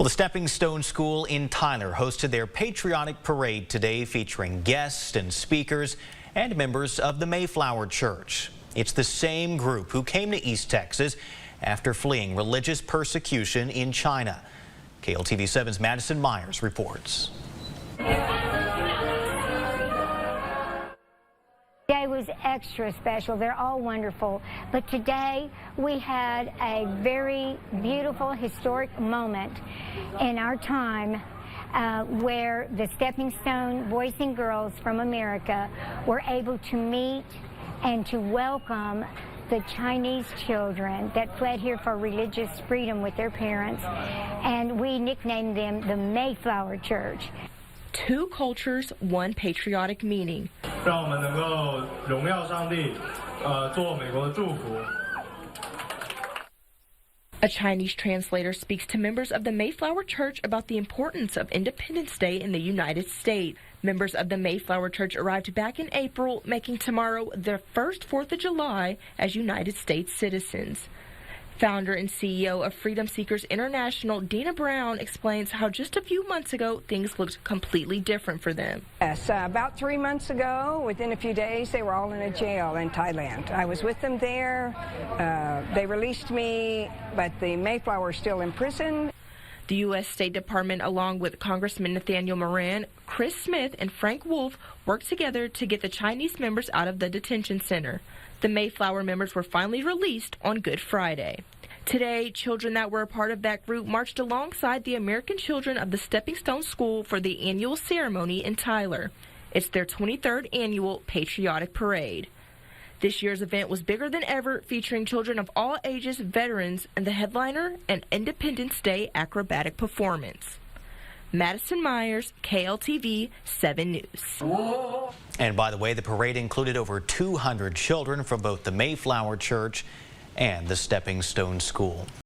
Well, the Stepping Stone School in Tyler hosted their patriotic parade today, featuring guests and speakers and members of the Mayflower Church. It's the same group who came to East Texas after fleeing religious persecution in China. KLTV 7's Madison Myers reports. Today was extra special. They're all wonderful. But today we had a very beautiful, historic moment in our time where the Stepping Stone boys and girls from America were able to meet and to welcome the Chinese children that fled here for religious freedom with their parents. And we nicknamed them the Mayflower Church. Two cultures, one patriotic meaning. A Chinese translator speaks to members of the Mayflower Church about the importance of Independence Day in the United States. Members of the Mayflower Church arrived back in April, making tomorrow their first 4th of July as United States citizens. Founder and CEO of Freedom Seekers International, Dina Brown, explains how just a few months ago things looked completely different for them. Yes, about 3 months ago, within a few days, they were all in a jail in Thailand. I was with them there. They released me, but the Mayflower is still in prison. The U.S. State Department, along with Congressman Nathaniel Moran, Chris Smith, and Frank Wolf, worked together to get the Chinese members out of the detention center. The Mayflower members were finally released on Good Friday. Today, children that were a part of that group marched alongside the American children of the Stepping Stone School for the annual ceremony in Tyler. It's their 23rd annual patriotic parade. This year's event was bigger than ever, featuring children of all ages, veterans, and the headliner, an Independence Day acrobatic performance. Madison Myers, KLTV 7 News. And by the way, the parade included over 200 children from both the Mayflower Church and the Stepping Stone School.